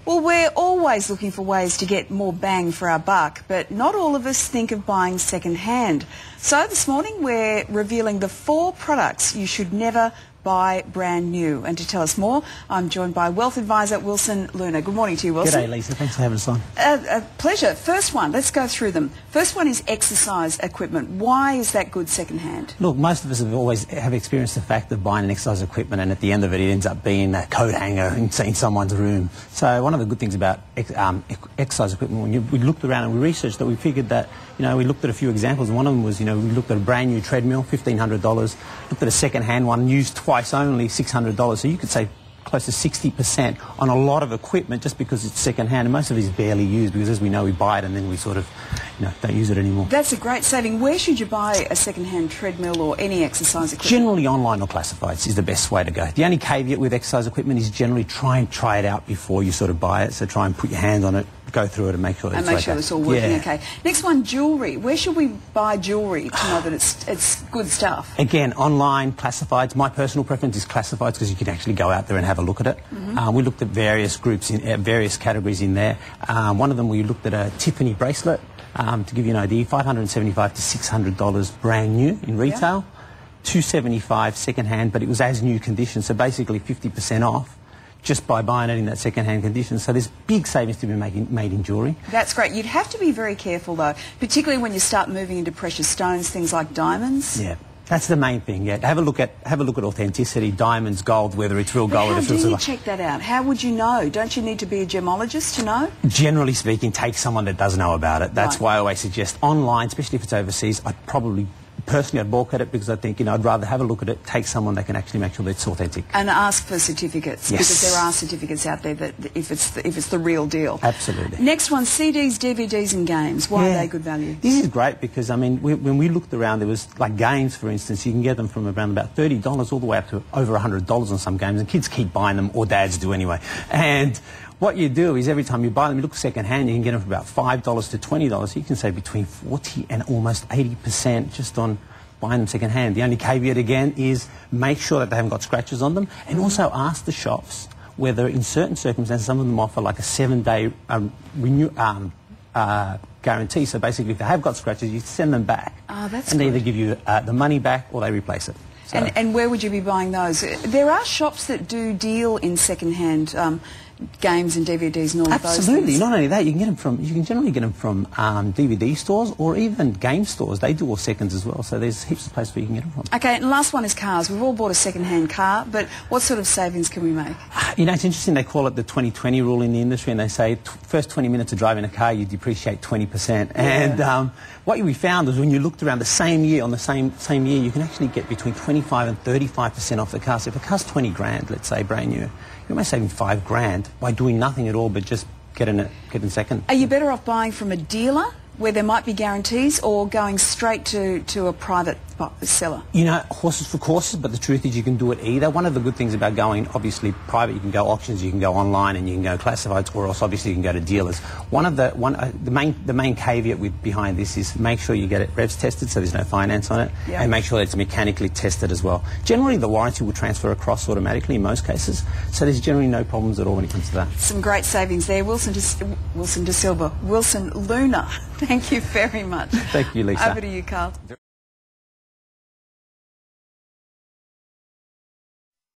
Well, we're always looking for ways to get more bang for our buck, but not all of us think of buying second-hand. So this morning we're revealing the 4 products you should never buy brand new. And to tell us more, I'm joined by wealth advisor Wilson Luna. Good morning to you, Wilson. G'day, Lisa. Thanks for having us on. A pleasure. First one, let's go through them. First one is exercise equipment. Why is that good second-hand? Look, most of us have experienced the fact of buying an exercise equipment and at the end of it, it ends up being that coat hanger in someone's room. So one of the good things about exercise equipment, when we looked around and we researched that, we figured that, we looked at a few examples. One of them was, we looked at a brand new treadmill, $1,500. Looked at a second-hand one, used twice only, $600. So you could save close to 60% on a lot of equipment just because it's second-hand, and most of it is barely used because, as we know, we buy it and then we sort of, don't use it anymore. That's a great saving. Where should you buy a second-hand treadmill or any exercise equipment? Generally online or classifieds is the best way to go. The only caveat with exercise equipment is generally try it out before you sort of buy it. So try and put your hands on it, go through it and make sure that it's all working okay. Next one, jewellery. Where should we buy jewellery to know that it's good stuff? Again, online, classifieds. My personal preference is classifieds because you can actually go out there and have a look at it. We looked at various groups, in various categories in there. One of them we looked at a Tiffany bracelet. To give you an idea, $575 to $600 brand new in retail, $275 second-hand, but it was as new condition, so basically 50% off just by buying it in that second-hand condition. So there's big savings to be made in jewellery. That's great. You'd have to be very careful though, particularly when you start moving into precious stones, things like diamonds. Yeah. That's the main thing, yeah. Have a look at authenticity, diamonds, gold, whether it's real gold. How do you check that out? How would you know? Don't you need to be a gemologist to know? Generally speaking, take someone that does know about it. That's why I always suggest online, especially if it's overseas. I'd balk at it because I think, I'd rather have a look at it, take someone that can actually make sure that it's authentic. And ask for certificates, because there are certificates out there that if it's the real deal. Absolutely. Next one, CDs, DVDs and games. Why are they good value? This is great because, when we looked around, there was, like games, for instance, you can get them from around about $30 all the way up to over $100 on some games, and kids keep buying them, or dads do anyway. And what you do is every time you buy them, you look second-hand, you can get them for about $5 to $20. You can save between 40 and almost 80% just on buying them second-hand. The only caveat, again, is make sure that they haven't got scratches on them, and also ask the shops whether, in certain circumstances, some of them offer like a 7-day guarantee. So basically, if they have got scratches, you send them back. Oh, that's and they good. either give you the money back or they replace it. So. And where would you be buying those? There are shops that do deal in second-hand games and DVDs and all of those things. Absolutely. Not only that, you can generally get them from DVD stores or even game stores. They do all seconds as well, so there's heaps of places where you can get them from. Okay, and the last one is cars. We've all bought a second-hand car, but what sort of savings can we make? It's interesting. They call it the 20-20 rule in the industry, and they say first 20 minutes of driving a car, you depreciate 20%. Yeah. And what we found was when you looked around the same year, on the same year, you can actually get between 25 and 35% off the car. So if a car's 20 grand, let's say, brand new, you're almost saving $5 grand by doing nothing at all but just getting second. Are you better off buying from a dealer where there might be guarantees, or going straight to a private seller? Horses for courses, but the truth is you can do it either. One of the good things about going, obviously, private, you can go auctions, you can go online, and you can go classifieds, or else obviously you can go to dealers. The main caveat behind this is make sure you get it revs tested, so there's no finance on it, and make sure that it's mechanically tested as well. Generally, the warranty will transfer across automatically in most cases, so there's generally no problems at all when it comes to that. Some great savings there. Wilson De Silva, Wilson Luna. Thank you very much. Thank you, Lisa. Over to you, Carl.